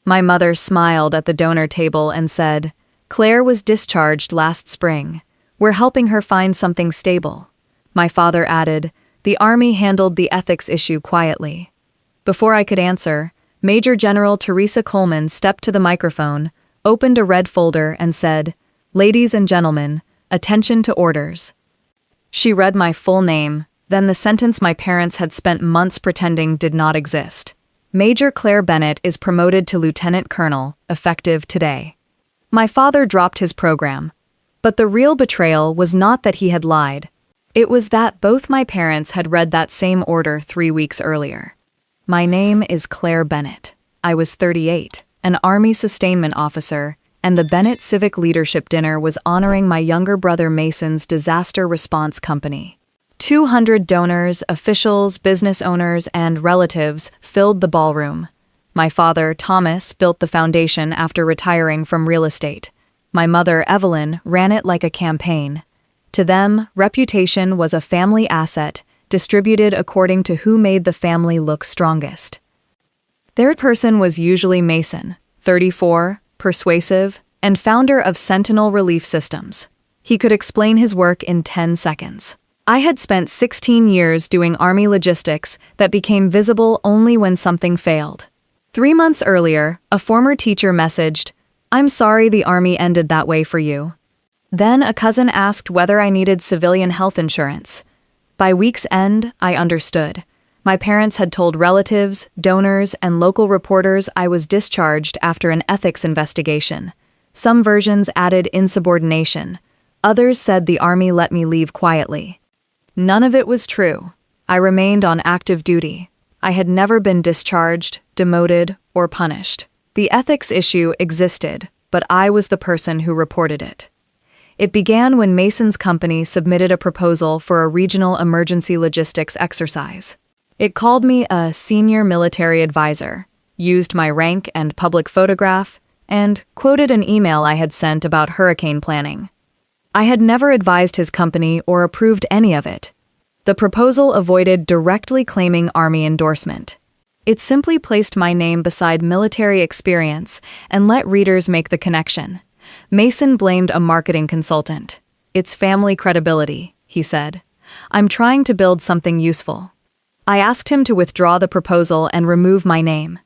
My mother smiled at the donor table and said, "Claire was discharged last spring. We're helping her find something stable." My father added, "The Army handled the ethics issue quietly." Before I could answer, Major General Teresa Coleman stepped to the microphone, opened a red folder, and said, "Ladies and gentlemen, attention to orders." She read my full name, then the sentence my parents had spent months pretending did not exist. Major Claire Bennett is promoted to Lieutenant Colonel, effective today. My father dropped his program. But the real betrayal was not that he had lied. It was that both my parents had read that same order 3 weeks earlier. My name is Claire Bennett. I was 38, an Army sustainment officer, and the Bennett Civic Leadership Dinner was honoring my younger brother Mason's disaster response company. 200 donors, officials, business owners, and relatives filled the ballroom. My father, Thomas, built the foundation after retiring from real estate. My mother, Evelyn, ran it like a campaign. To them, reputation was a family asset, distributed according to who made the family look strongest. Their person was usually Mason, 34, persuasive, and founder of Sentinel Relief Systems. He could explain his work in 10 seconds. I had spent 16 years doing Army logistics that became visible only when something failed. 3 months earlier, a former teacher messaged, "I'm sorry the Army ended that way for you." Then a cousin asked whether I needed civilian health insurance. By week's end, I understood. My parents had told relatives, donors, and local reporters I was discharged after an ethics investigation. Some versions added insubordination. Others said the Army let me leave quietly. None of it was true. I remained on active duty. I had never been discharged, demoted, or punished. The ethics issue existed, but I was the person who reported it. It began when Mason's company submitted a proposal for a regional emergency logistics exercise. It called me a senior military advisor, used my rank and public photograph, and quoted an email I had sent about hurricane planning. I had never advised his company or approved any of it. The proposal avoided directly claiming Army endorsement. It simply placed my name beside military experience and let readers make the connection. Mason blamed a marketing consultant. "It's family credibility," he said. "I'm trying to build something useful." I asked him to withdraw the proposal and remove my name.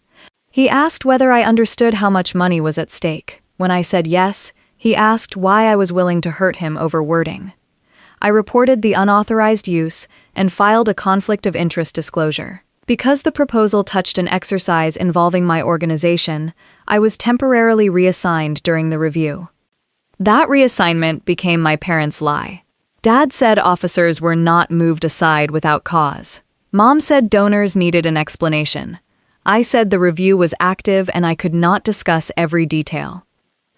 He asked whether I understood how much money was at stake. When I said yes, he asked why I was willing to hurt him over wording. I reported the unauthorized use and filed a conflict of interest disclosure. Because the proposal touched an exercise involving my organization, I was temporarily reassigned during the review. That reassignment became my parents' lie. Dad said officers were not moved aside without cause. Mom said donors needed an explanation. I said the review was active and I could not discuss every detail.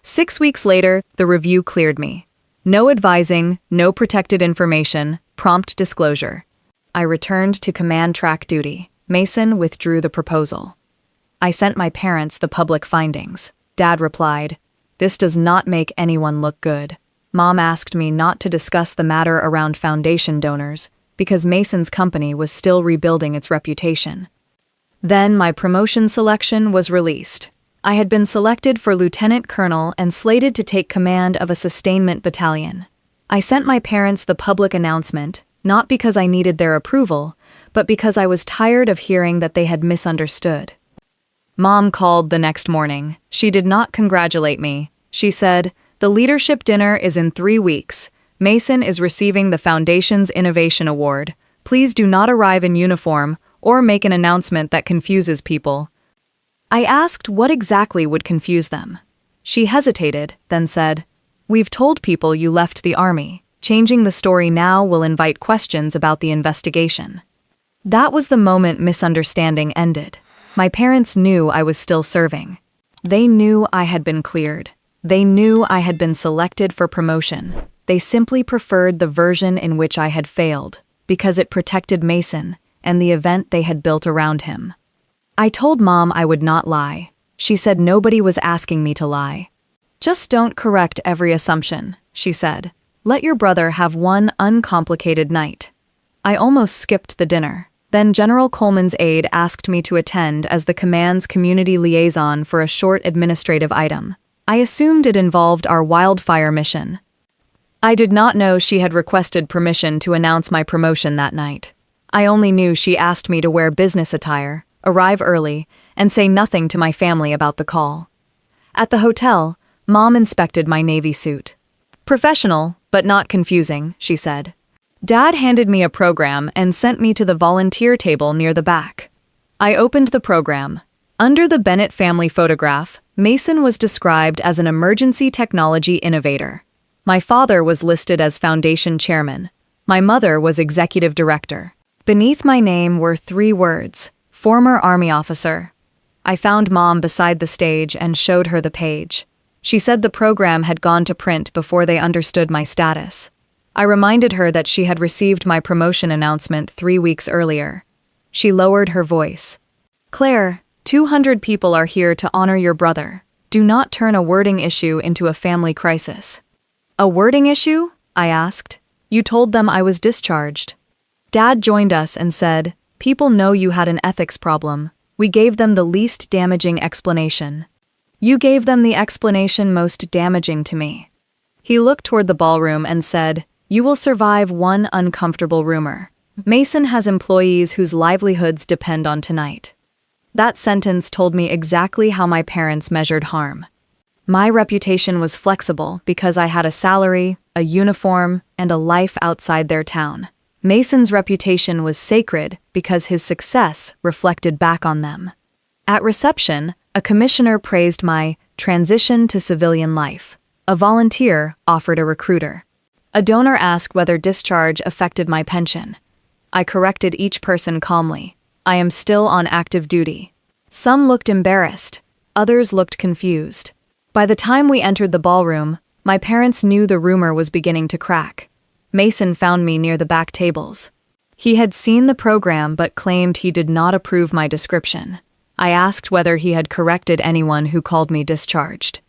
6 weeks later, the review cleared me. No advising, no protected information, prompt disclosure. I returned to command track duty. Mason withdrew the proposal. I sent my parents the public findings. Dad replied, "This does not make anyone look good." Mom asked me not to discuss the matter around foundation donors because Mason's company was still rebuilding its reputation. Then my promotion selection was released. I had been selected for lieutenant colonel and slated to take command of a sustainment battalion. I sent my parents the public announcement, not because I needed their approval, but because I was tired of hearing that they had misunderstood. Mom called the next morning. She did not congratulate me. She said, "The leadership dinner is in 3 weeks. Mason is receiving the Foundation's Innovation Award. Please do not arrive in uniform or make an announcement that confuses people." I asked what exactly would confuse them. She hesitated, then said, "We've told people you left the Army. Changing the story now will invite questions about the investigation." That was the moment misunderstanding ended. My parents knew I was still serving. They knew I had been cleared. They knew I had been selected for promotion. They simply preferred the version in which I had failed, because it protected Mason and the event they had built around him. I told Mom I would not lie. She said nobody was asking me to lie. "Just don't correct every assumption," she said. "Let your brother have one uncomplicated night." I almost skipped the dinner. Then General Coleman's aide asked me to attend as the command's community liaison for a short administrative item. I assumed it involved our wildfire mission. I did not know she had requested permission to announce my promotion that night. I only knew she asked me to wear business attire, arrive early, and say nothing to my family about the call. At the hotel, Mom inspected my navy suit. "Professional, but not confusing," she said. Dad handed me a program and sent me to the volunteer table near the back. I opened the program. Under the Bennett family photograph, Mason was described as an emergency technology innovator. My father was listed as foundation chairman. My mother was executive director. Beneath my name were 3 words: former Army officer. I found Mom beside the stage and showed her the page. She said the program had gone to print before they understood my status. I reminded her that she had received my promotion announcement 3 weeks earlier. She lowered her voice. "Claire, 200 people are here to honor your brother. Do not turn a wording issue into a family crisis." "A wording issue?" I asked. "You told them I was discharged." Dad joined us and said, "People know you had an ethics problem. We gave them the least damaging explanation." "You gave them the explanation most damaging to me." He looked toward the ballroom and said, "You will survive one uncomfortable rumor. Mason has employees whose livelihoods depend on tonight." That sentence told me exactly how my parents measured harm. My reputation was flexible because I had a salary, a uniform, and a life outside their town. Mason's reputation was sacred because his success reflected back on them. At reception, a commissioner praised my transition to civilian life. A volunteer offered a recruiter. A donor asked whether discharge affected my pension. I corrected each person calmly. I am still on active duty. Some looked embarrassed. Others looked confused. By the time we entered the ballroom, my parents knew the rumor was beginning to crack. Mason found me near the back tables. He had seen the program but claimed he did not approve my description. I asked whether he had corrected anyone who called me discharged.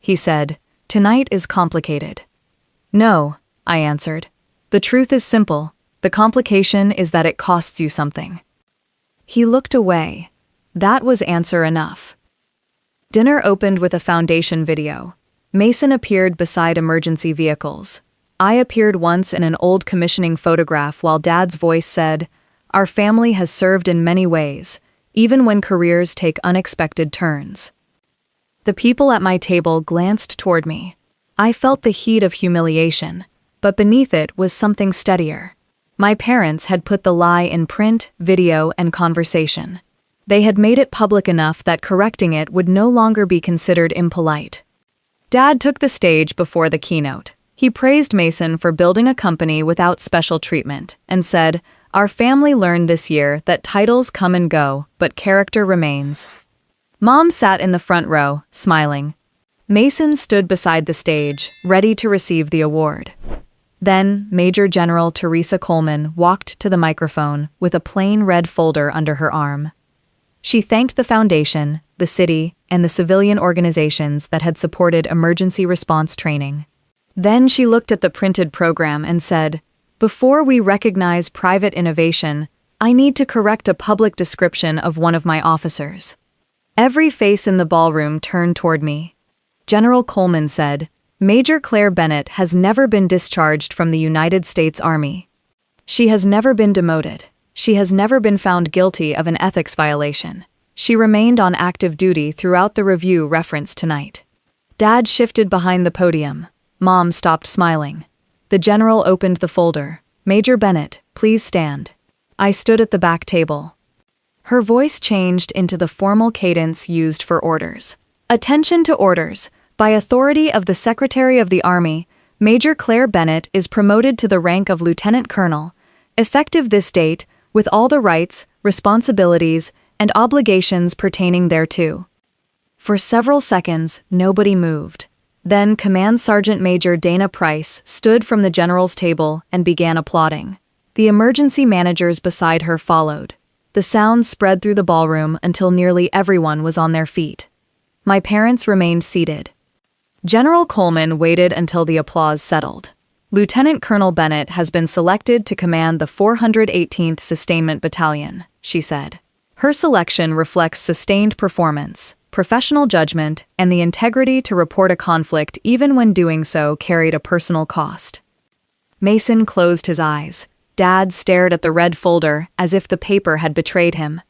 He said, "Tonight is complicated." "No," I answered. "The truth is simple. The complication is that it costs you something." He looked away. That was answer enough. Dinner opened with a foundation video. Mason appeared beside emergency vehicles. I appeared once in an old commissioning photograph while Dad's voice said, "Our family has served in many ways, even when careers take unexpected turns." The people at my table glanced toward me. I felt the heat of humiliation, but beneath it was something steadier. My parents had put the lie in print, video, and conversation. They had made it public enough that correcting it would no longer be considered impolite. Dad took the stage before the keynote. He praised Mason for building a company without special treatment and said, "Our family learned this year that titles come and go, but character remains." Mom sat in the front row, smiling. Mason stood beside the stage, ready to receive the award. Then, Major General Teresa Coleman walked to the microphone with a plain red folder under her arm. She thanked the foundation, the city, and the civilian organizations that had supported emergency response training. Then she looked at the printed program and said, "Before we recognize private innovation, I need to correct a public description of one of my officers." Every face in the ballroom turned toward me. General Coleman said, "Major Claire Bennett has never been discharged from the United States Army. She has never been demoted. She has never been found guilty of an ethics violation. She remained on active duty throughout the review referenced tonight." Dad shifted behind the podium. Mom stopped smiling. The general opened the folder. "Major Bennett, please stand." I stood at the back table. Her voice changed into the formal cadence used for orders. "Attention to orders. By authority of the Secretary of the Army, Major Claire Bennett is promoted to the rank of Lieutenant Colonel, effective this date, with all the rights, responsibilities, and obligations pertaining thereto." For several seconds, nobody moved. Then Command Sergeant Major Dana Price stood from the general's table and began applauding. The emergency managers beside her followed. The sound spread through the ballroom until nearly everyone was on their feet. My parents remained seated. General Coleman waited until the applause settled. Lieutenant Colonel Bennett has been selected to command the 418th Sustainment Battalion, she said. Her selection reflects sustained performance, professional judgment, and the integrity to report a conflict even when doing so carried a personal cost. Mason closed his eyes. Dad stared at the red folder as if the paper had betrayed him.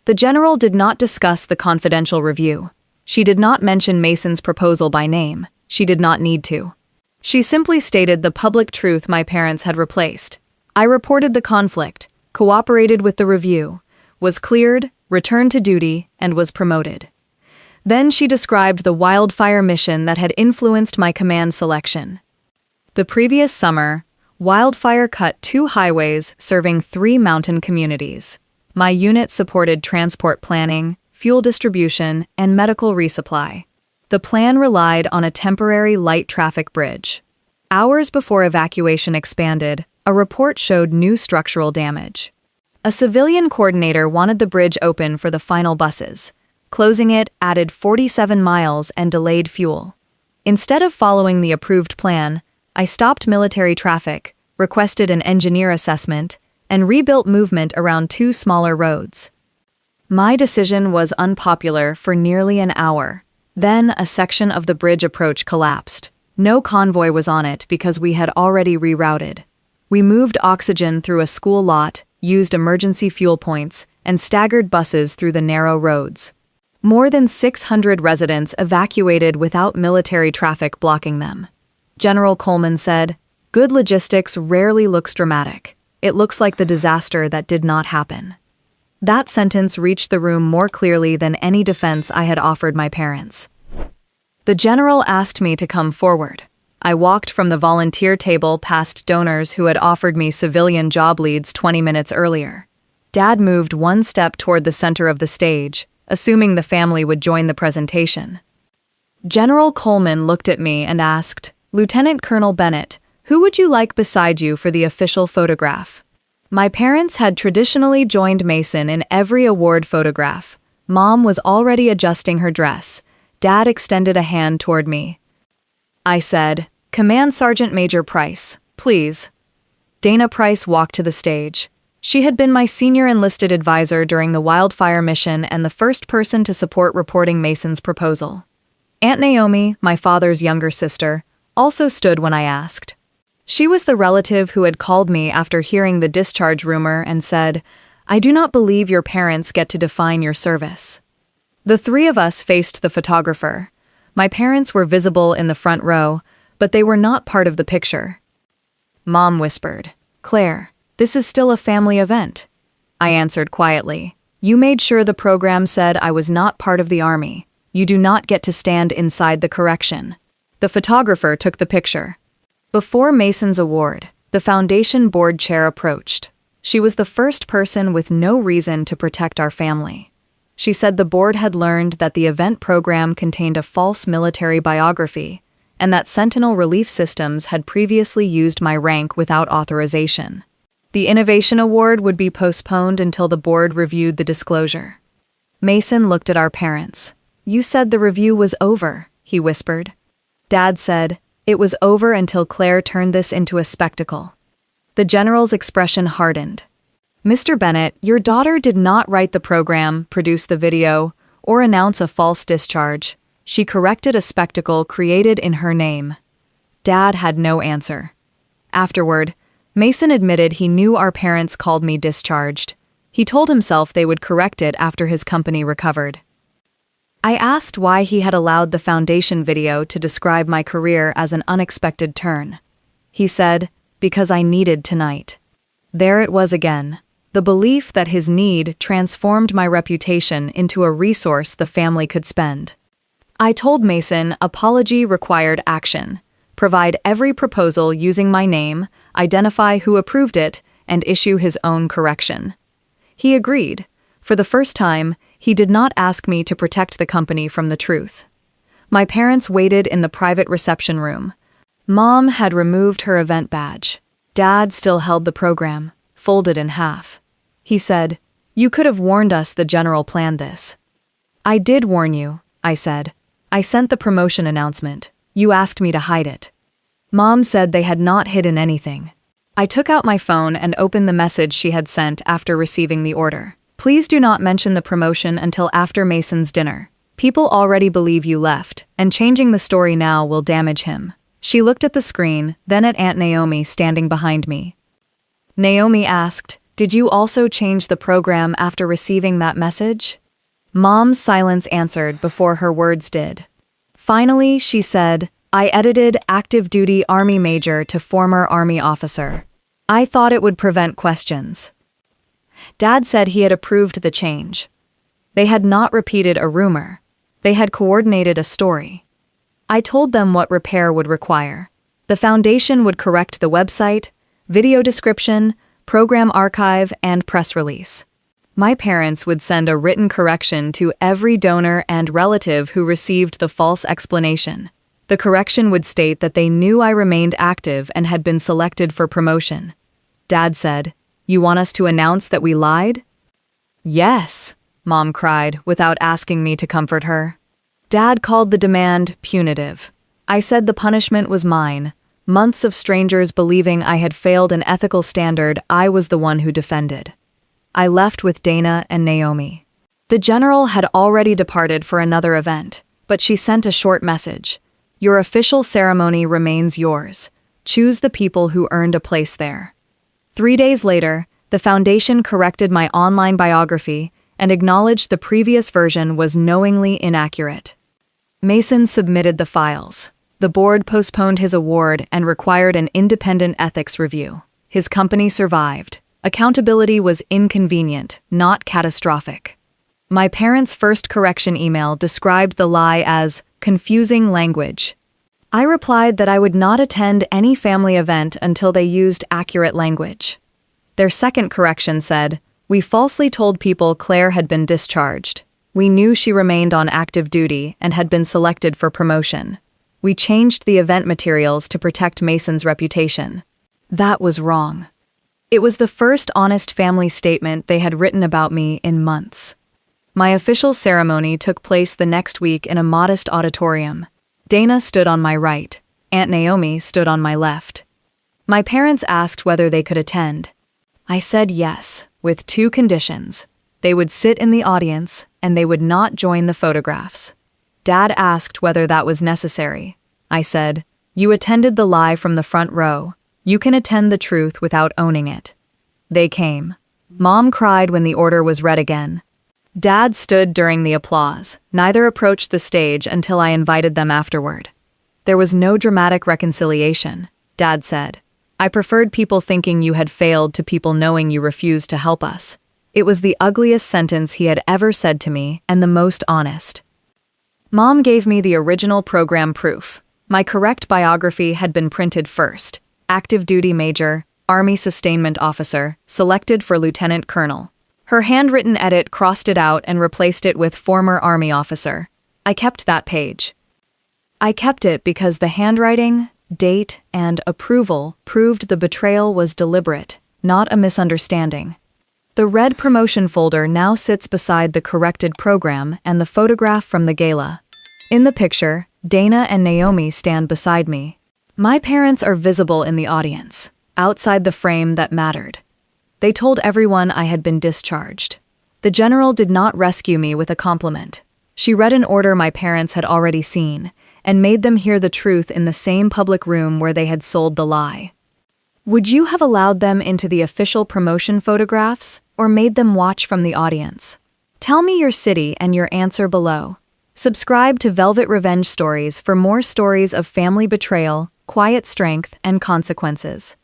The general did not discuss the confidential review. She did not mention Mason's proposal by name. She did not need to. She simply stated the public truth my parents had replaced. I reported the conflict, cooperated with the review, was cleared, returned to duty, and was promoted. Then she described the wildfire mission that had influenced my command selection. The previous summer, wildfire cut 2 highways serving 3 mountain communities. My unit supported transport planning, fuel distribution, and medical resupply. The plan relied on a temporary light traffic bridge. Hours before evacuation expanded, a report showed new structural damage. A civilian coordinator wanted the bridge open for the final buses. Closing it added 47 miles and delayed fuel. Instead of following the approved plan, I stopped military traffic, requested an engineer assessment, and rebuilt movement around 2 smaller roads. My decision was unpopular for nearly an hour. Then a section of the bridge approach collapsed. No convoy was on it because we had already rerouted. We moved oxygen through a school lot, used emergency fuel points, and staggered buses through the narrow roads. More than 600 residents evacuated without military traffic blocking them. General Coleman said, "Good logistics rarely looks dramatic. It looks like the disaster that did not happen." That sentence reached the room more clearly than any defense I had offered my parents. The general asked me to come forward. I walked from the volunteer table past donors who had offered me civilian job leads 20 minutes earlier. Dad moved 1 step toward the center of the stage, assuming the family would join the presentation. General Coleman looked at me and asked, "Lieutenant Colonel Bennett, who would you like beside you for the official photograph?" My parents had traditionally joined Mason in every award photograph. Mom was already adjusting her dress. Dad extended a hand toward me. I said, "Command Sergeant Major Price, please." Dana Price walked to the stage. She had been my senior enlisted advisor during the wildfire mission and the first person to support reporting Mason's proposal. Aunt Naomi, my father's younger sister, also stood when I asked. She was the relative who had called me after hearing the discharge rumor and said, "I do not believe your parents get to define your service." The 3 of us faced the photographer. My parents were visible in the front row, but they were not part of the picture. Mom whispered, "Claire, this is still a family event." I answered quietly, "You made sure the program said I was not part of the Army. You do not get to stand inside the correction." The photographer took the picture. Before Mason's award, the foundation board chair approached. She was the first person with no reason to protect our family. She said the board had learned that the event program contained a false military biography, and that Sentinel Relief Systems had previously used my rank without authorization. The Innovation Award would be postponed until the board reviewed the disclosure. Mason looked at our parents. "You said the review was over," he whispered. Dad said, "It was over until Claire turned this into a spectacle." The general's expression hardened. "Mr. Bennett, your daughter did not write the program, produce the video, or announce a false discharge. She corrected a spectacle created in her name." Dad had no answer. Afterward, Mason admitted he knew our parents called me discharged. He told himself they would correct it after his company recovered. I asked why he had allowed the foundation video to describe my career as an unexpected turn. He said, "Because I needed tonight." There it was again. The belief that his need transformed my reputation into a resource the family could spend. I told Mason apology required action. Provide every proposal using my name, identify who approved it, and issue his own correction. He agreed. For the first time, he did not ask me to protect the company from the truth. My parents waited in the private reception room. Mom had removed her event badge. Dad still held the program, folded in half. He said, "You could have warned us the general planned this." "I did warn you," I said. "I sent the promotion announcement. You asked me to hide it." Mom said they had not hidden anything. I took out my phone and opened the message she had sent after receiving the order. Please do not mention the promotion until after Mason's dinner. People already believe you left, and changing the story now will damage him. She looked at the screen, then at Aunt Naomi standing behind me. Naomi asked, "Did you also change the program after receiving that message?" Mom's silence answered before her words did. Finally, she said, "I edited active duty Army major to former Army officer. I thought it would prevent questions." Dad said he had approved the change. They had not repeated a rumor. They had coordinated a story. I told them what repair would require. The foundation would correct the website, video description, program archive, and press release. My parents would send a written correction to every donor and relative who received the false explanation. The correction would state that they knew I remained active and had been selected for promotion. Dad said, "You want us to announce that we lied?" "Yes," Mom cried, without asking me to comfort her. Dad called the demand punitive. I said the punishment was mine. Months of strangers believing I had failed an ethical standard I was the one who defended. I left with Dana and Naomi. The general had already departed for another event, but she sent a short message. "Your official ceremony remains yours. Choose the people who earned a place there." 3 days later, the foundation corrected my online biography and acknowledged the previous version was knowingly inaccurate. Mason submitted the files. The board postponed his award and required an independent ethics review. His company survived. Accountability was inconvenient, not catastrophic. My parents' first correction email described the lie as confusing language. I replied that I would not attend any family event until they used accurate language. Their second correction said, "We falsely told people Claire had been discharged. We knew she remained on active duty and had been selected for promotion. We changed the event materials to protect Mason's reputation." That was wrong. It was the first honest family statement they had written about me in months. My official ceremony took place the next week in a modest auditorium. Dana stood on my right. Aunt Naomi stood on my left. My parents asked whether they could attend. I said yes, with 2 conditions. They would sit in the audience, and they would not join the photographs. Dad asked whether that was necessary. I said, "You attended the lie from the front row. You can attend the truth without owning it." They came. Mom cried when the order was read again. Dad stood during the applause. Neither approached the stage until I invited them afterward. "There was no dramatic reconciliation," Dad said. "I preferred people thinking you had failed to people knowing you refused to help us." It was the ugliest sentence he had ever said to me, and the most honest. Mom gave me the original program proof. My correct biography had been printed first. Active duty major, Army sustainment officer, selected for lieutenant colonel. Her handwritten edit crossed it out and replaced it with former Army officer. I kept that page. I kept it because the handwriting, date, and approval proved the betrayal was deliberate, not a misunderstanding. The red promotion folder now sits beside the corrected program and the photograph from the gala. In the picture, Dana and Naomi stand beside me. My parents are visible in the audience, outside the frame that mattered. They told everyone I had been discharged. The general did not rescue me with a compliment. She read an order my parents had already seen, and made them hear the truth in the same public room where they had sold the lie. Would you have allowed them into the official promotion photographs, or made them watch from the audience? Tell me your city and your answer below. Subscribe to Velvet Revenge Stories for more stories of family betrayal, quiet strength, and consequences.